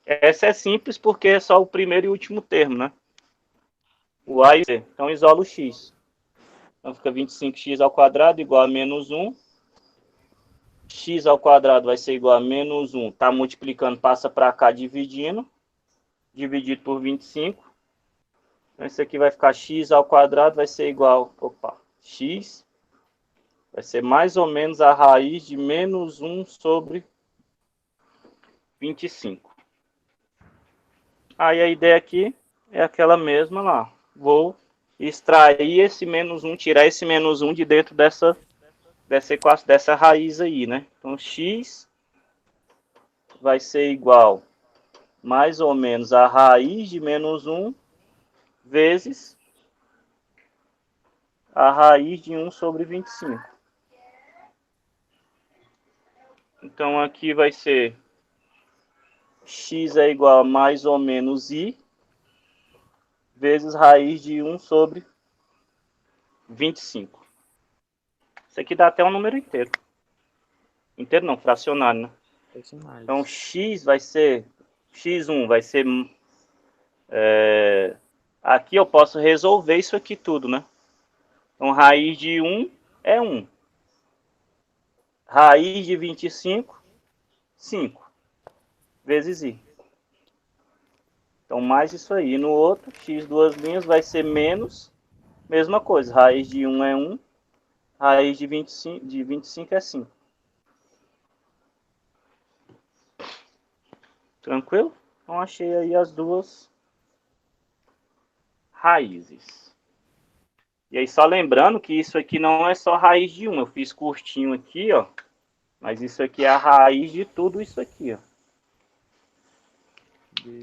Essa é simples porque é só o primeiro e último termo, né? O A e o C. Então isola o x. Então fica 25x ao quadrado igual a menos 1. X ao quadrado vai ser igual a menos 1. Está multiplicando, passa para cá dividindo. Dividido por 25. Então isso aqui vai ficar x ao quadrado, vai ser igual... Opa, x vai ser mais ou menos a raiz de menos 1 sobre 25. Aí a ideia aqui é aquela mesma lá. Vou extrair esse menos 1, tirar esse menos 1 de dentro dessa equação, dessa raiz aí, né? Então x vai ser igual mais ou menos a raiz de menos 1 vezes a raiz de 1 sobre 25. Então aqui vai ser x é igual a mais ou menos i vezes raiz de 1 sobre 25. Isso aqui dá até um número inteiro. Inteiro não, fracionário, né? Então x vai ser... x1 vai ser... aqui eu posso resolver isso aqui tudo, né? Então raiz de 1 é 1. Raiz de 25, 5. Vezes i. Então mais isso aí. E no outro, x duas linhas vai ser menos... Mesma coisa. Raiz de 1 é 1. Raiz de 25 é 5. Tranquilo? Então achei aí as duas raízes. E aí só lembrando que isso aqui não é só raiz de 1. Eu fiz curtinho aqui, ó. Mas isso aqui é a raiz de tudo isso aqui, ó.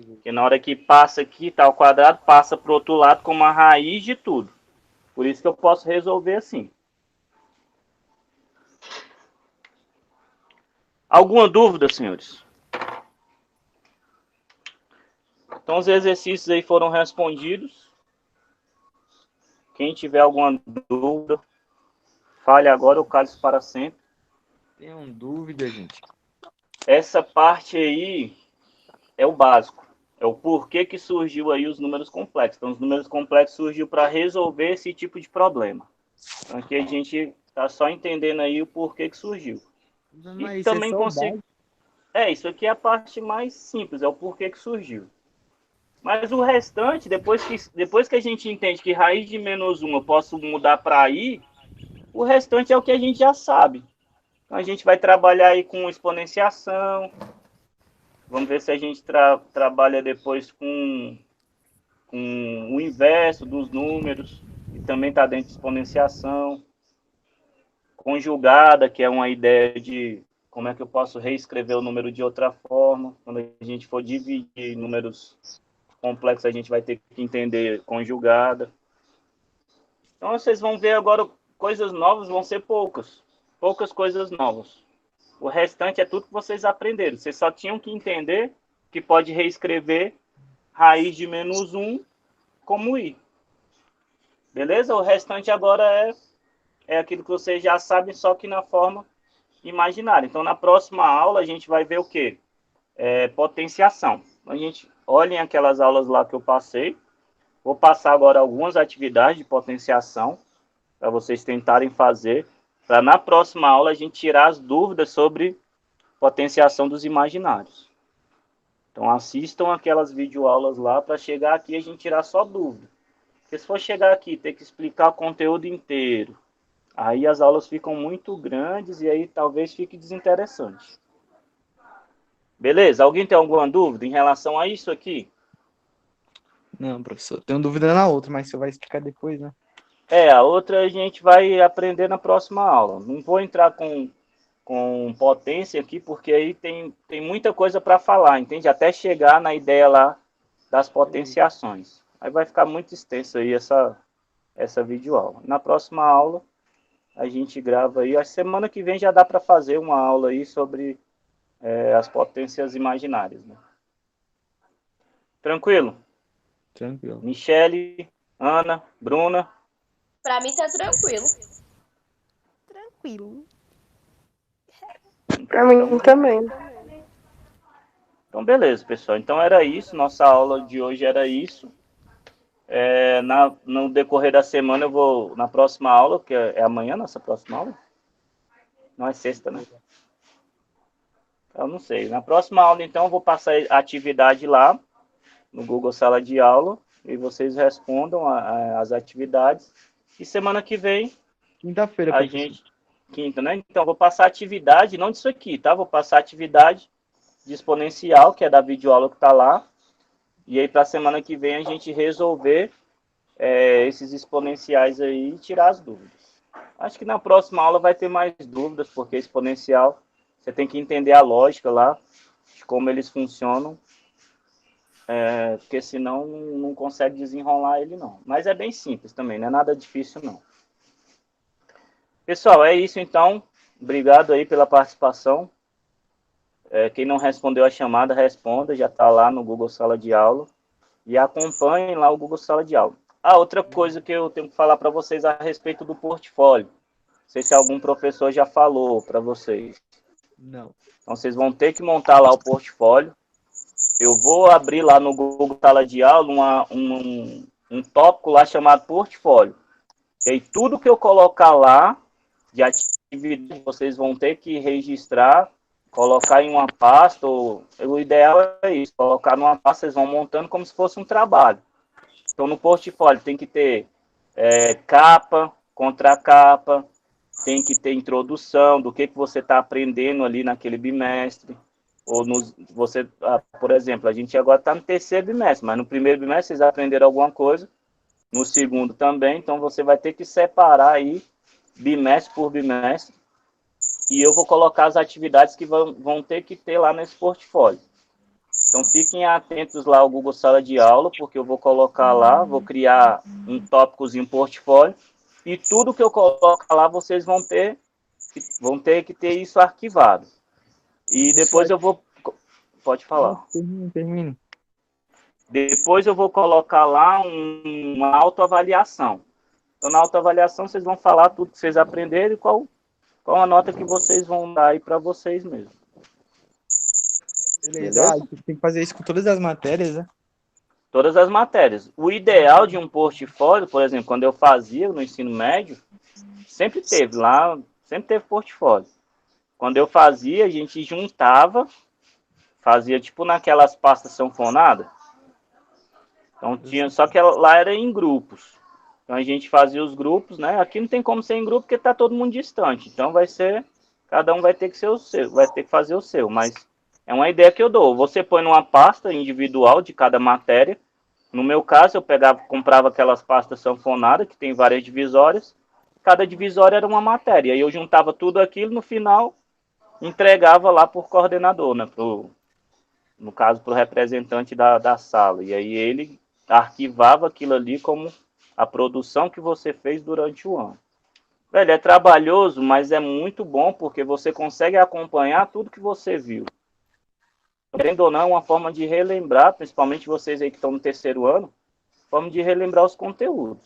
Porque na hora que passa aqui, tá ao quadrado, passa para o outro lado como a raiz de tudo. Por isso que eu posso resolver assim. Alguma dúvida, senhores? Então os exercícios aí foram respondidos. Quem tiver alguma dúvida, fale agora ou cale-se para sempre. Tenham dúvida, gente. Essa parte aí é o básico. É o porquê que surgiu aí os números complexos. Então os números complexos surgiu para resolver esse tipo de problema. Então aqui a gente está só entendendo aí o porquê que surgiu. Mas E isso também consigo... isso aqui é a parte mais simples, é o porquê que surgiu. Mas o restante, depois que a gente entende que raiz de menos 1 eu posso mudar para i, o restante é o que a gente já sabe. Então a gente vai trabalhar aí com exponenciação. Vamos ver se a gente trabalha depois com o inverso dos números, que também está dentro de exponenciação. Conjugada, que é uma ideia de como é que eu posso reescrever o número de outra forma. Quando a gente for dividir números complexos, a gente vai ter que entender conjugada. Então vocês vão ver agora coisas novas, vão ser poucas. Poucas coisas novas. O restante é tudo que vocês aprenderam. Vocês só tinham que entender que pode reescrever raiz de menos 1 como i. Beleza? O restante agora é aquilo que vocês já sabem, só que na forma imaginária. Então, na próxima aula, a gente vai ver o quê? Potenciação. A gente olhem aquelas aulas lá que eu passei. Vou passar agora algumas atividades de potenciação para vocês tentarem fazer, para na próxima aula a gente tirar as dúvidas sobre potenciação dos imaginários. Então assistam aquelas videoaulas lá para chegar aqui e a gente tirar só dúvida. Porque se for chegar aqui e ter que explicar o conteúdo inteiro, aí as aulas ficam muito grandes e aí talvez fique desinteressante. Beleza? Alguém tem alguma dúvida em relação a isso aqui? Não, professor. Tenho dúvida na outra, mas você vai explicar depois, né? A outra a gente vai aprender na próxima aula. Não vou entrar com com potência aqui, porque aí tem muita coisa para falar, entende? Até chegar na ideia lá das potenciações. Aí vai ficar muito extenso aí essa videoaula. Na próxima aula, a gente grava aí. A semana que vem já dá para fazer uma aula aí sobre as potências imaginárias, né? Tranquilo? Tranquilo. Michele, Ana, Bruna. Pra mim tá tranquilo. Tranquilo. Pra mim também. Então, beleza, pessoal. Então, era isso. Nossa aula de hoje era isso. No decorrer da semana, eu vou, na próxima aula, que é amanhã, nossa próxima aula? Não, é sexta, né? Eu não sei. Na próxima aula, então, eu vou passar a atividade lá, no Google Sala de Aula, e vocês respondam as atividades. E semana que vem, Quinta-feira, a professor. gente... Quinta, né? Então, vou passar a atividade, não disso aqui, tá? Vou passar a atividade de exponencial, que é da videoaula que está lá. E aí, para a semana que vem, a gente resolver esses exponenciais aí e tirar as dúvidas. Acho que na próxima aula vai ter mais dúvidas, porque exponencial, você tem que entender a lógica lá, de como eles funcionam, porque senão não consegue desenrolar ele, não. Mas é bem simples também, não é nada difícil, não. Pessoal, é isso então. Obrigado aí pela participação. Quem não respondeu a chamada, responda, já está lá no Google Sala de Aula. E acompanhem lá o Google Sala de Aula. Outra coisa que eu tenho que falar para vocês a respeito do portfólio. Não sei se algum professor já falou para vocês. Não. Então, vocês vão ter que montar lá o portfólio. Eu vou abrir lá no Google Sala de Aula um tópico lá chamado portfólio. E aí, tudo que eu colocar lá de atividade, vocês vão ter que registrar, colocar em uma pasta. O ideal é isso, colocar numa pasta, vocês vão montando como se fosse um trabalho. Então, no portfólio tem que ter capa, contracapa, tem que ter introdução do que você está aprendendo ali naquele bimestre. Ou por exemplo, a gente agora está no terceiro bimestre, mas no primeiro bimestre vocês aprenderam alguma coisa, no segundo também, então você vai ter que separar aí bimestre por bimestre, e eu vou colocar as atividades que vão ter que ter lá nesse portfólio. Então, fiquem atentos lá ao Google Sala de Aula, porque eu vou colocar lá, vou criar um tópicozinho portfólio, e tudo que eu colocar lá, vocês vão ter que ter isso arquivado. E depois eu vou... Pode falar. Termino. Depois eu vou colocar lá uma autoavaliação. Então, na autoavaliação, vocês vão falar tudo que vocês aprenderam e qual a nota que vocês vão dar aí para vocês mesmos. Beleza? Tem que fazer isso com todas as matérias, né? Todas as matérias. O ideal de um portfólio, por exemplo, quando eu fazia no ensino médio, sempre teve portfólio. Quando eu fazia, a gente juntava, fazia tipo naquelas pastas sanfonadas. Então tinha, só que lá era em grupos. Então a gente fazia os grupos, né? Aqui não tem como ser em grupo porque tá todo mundo distante. Então cada um vai ter que ser o seu, vai ter que fazer o seu, mas é uma ideia que eu dou. Você põe numa pasta individual de cada matéria. No meu caso, eu comprava aquelas pastas sanfonadas, que tem várias divisórias. Cada divisória era uma matéria. E eu juntava tudo aquilo, no final, entregava lá por coordenador, né? No caso, para o representante da sala. E aí ele arquivava aquilo ali como a produção que você fez durante o ano. Velho, é trabalhoso, mas é muito bom, porque você consegue acompanhar tudo que você viu. Querendo ou não, é uma forma de relembrar, principalmente vocês aí que estão no terceiro ano, forma de relembrar os conteúdos.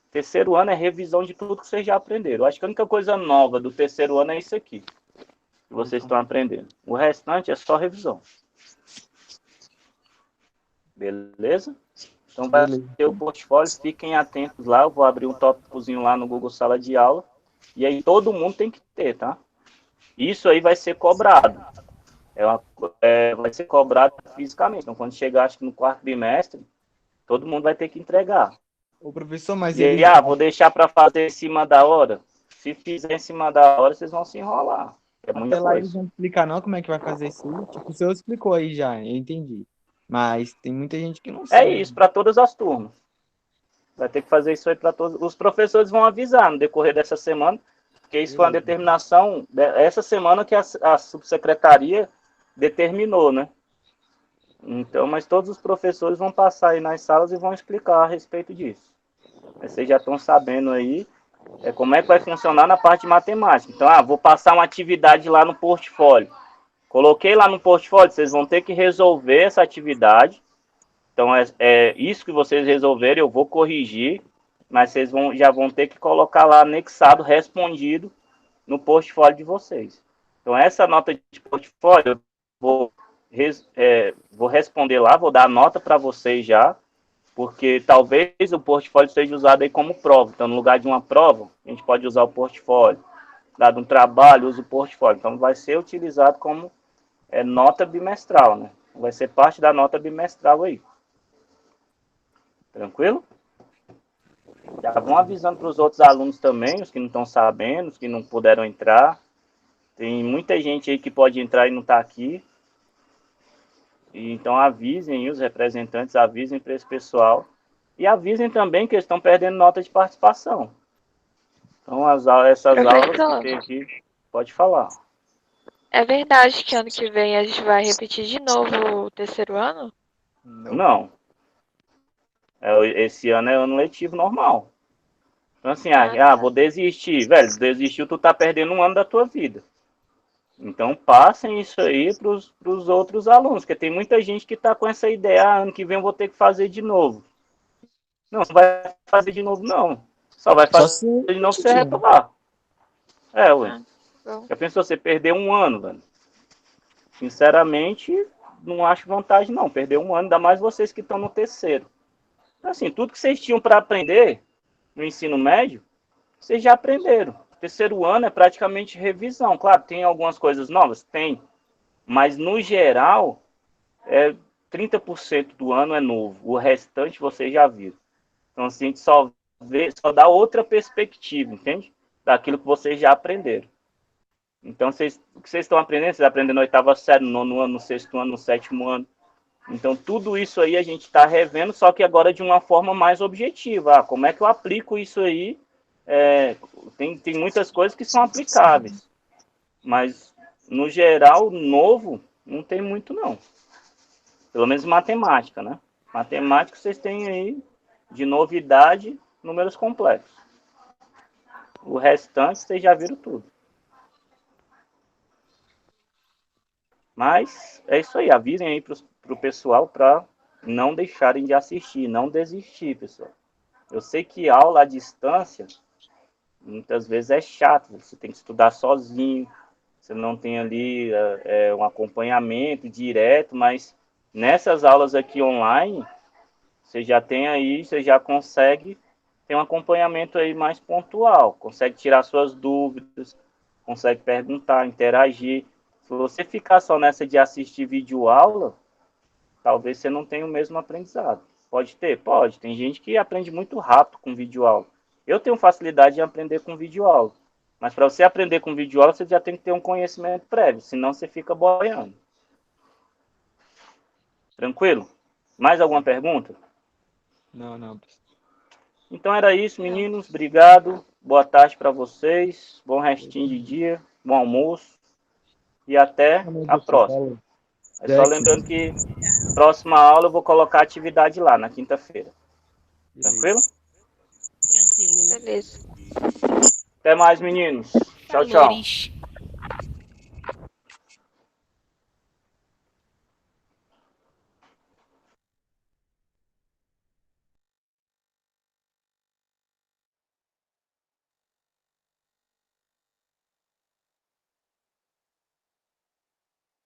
Terceiro ano é revisão de tudo que vocês já aprenderam. Eu acho que a única coisa nova do terceiro ano é isso aqui, que vocês estão aprendendo. O restante é só revisão. Beleza? Então vai ter o portfólio, fiquem atentos lá, eu vou abrir um tópicozinho lá no Google Sala de Aula, e aí todo mundo tem que ter, tá? Isso aí vai ser cobrado. Vai ser cobrado fisicamente. Então, quando chegar, acho que no quarto bimestre, todo mundo vai ter que entregar. O professor, mas E aí, vou deixar para fazer em cima da hora. Se fizer em cima da hora, vocês vão se enrolar. Até lá eles vão explicar não como é que vai fazer isso. Tipo, o senhor explicou aí já, eu entendi. Mas tem muita gente que não sabe. É isso, para todas as turmas. Vai ter que fazer isso aí para todos. Os professores vão avisar no decorrer dessa semana, porque isso foi uma determinação essa semana que a subsecretaria determinou, né? Então, mas todos os professores vão passar aí nas salas e vão explicar a respeito disso. Vocês já estão sabendo aí como é que vai funcionar na parte de matemática. Então, vou passar uma atividade lá no portfólio. Coloquei lá no portfólio, vocês vão ter que resolver essa atividade. Então, é isso que vocês resolverem, eu vou corrigir, mas vocês já vão ter que colocar lá anexado, respondido, no portfólio de vocês. Então, essa nota de portfólio, eu vou responder lá, vou dar a nota para vocês já, porque talvez o portfólio seja usado aí como prova. Então, no lugar de uma prova, a gente pode usar o portfólio. Dado um trabalho, usa o portfólio. Então, vai ser utilizado como nota bimestral, né? Vai ser parte da nota bimestral aí. Tranquilo? Já vão avisando para os outros alunos também, os que não estão sabendo, os que não puderam entrar. Tem muita gente aí que pode entrar e não está aqui. Então avisem os representantes, avisem para esse pessoal. E avisem também que eles estão perdendo nota de participação. Então essas aulas que tem aqui, pode falar. É verdade que ano que vem a gente vai repetir de novo o terceiro ano? Não. Esse ano é ano letivo normal. Então assim, vou desistir. Velho, desistiu, tu tá perdendo um ano da tua vida. Então passem isso aí para os outros alunos, porque tem muita gente que tá com essa ideia, ano que vem eu vou ter que fazer de novo. Não vai fazer de novo, não. Só vai fazer de novo se você reprovar. Ué. Já pensou você perder um ano, velho? Sinceramente, não acho vantagem, não. Perder um ano, ainda mais vocês que estão no terceiro. Assim, tudo que vocês tinham para aprender no ensino médio, vocês já aprenderam. O terceiro ano é praticamente revisão. Claro, tem algumas coisas novas? Tem. Mas, no geral, 30% do ano é novo. O restante vocês já viram. Então, assim, a gente só dá outra perspectiva, entende? Daquilo que vocês já aprenderam. Então, o que vocês estão aprendendo? Vocês aprendem na oitava série, no nono ano, no sexto ano, no sétimo ano. Então, tudo isso aí a gente está revendo, só que agora de uma forma mais objetiva. Como é que eu aplico isso aí? Tem muitas coisas que são aplicáveis. Mas, no geral, novo, não tem muito, não. Pelo menos matemática, né? Matemática, vocês têm aí, de novidade, números complexos. O restante, vocês já viram tudo. Mas é isso aí, avisem aí pro pessoal para não deixarem de assistir, não desistir, pessoal. Eu sei que aula à distância, muitas vezes é chato, você tem que estudar sozinho, você não tem ali um acompanhamento direto, mas nessas aulas aqui online, você já tem aí, você já consegue ter um acompanhamento aí mais pontual, consegue tirar suas dúvidas, consegue perguntar, interagir. Se você ficar só nessa de assistir videoaula, talvez você não tenha o mesmo aprendizado. Pode ter? Pode. Tem gente que aprende muito rápido com videoaula. Eu tenho facilidade de aprender com videoaula. Mas para você aprender com videoaula, você já tem que ter um conhecimento prévio, senão você fica boiando. Tranquilo? Mais alguma pergunta? Não. Então era isso, meninos. Obrigado. Boa tarde para vocês. Bom restinho de dia. Bom almoço. E até a próxima. Só lembrando que próxima aula eu vou colocar a atividade lá, na quinta-feira. Tranquilo? Tranquilo. Beleza. Até mais, meninos. Tchau, tchau. Valores.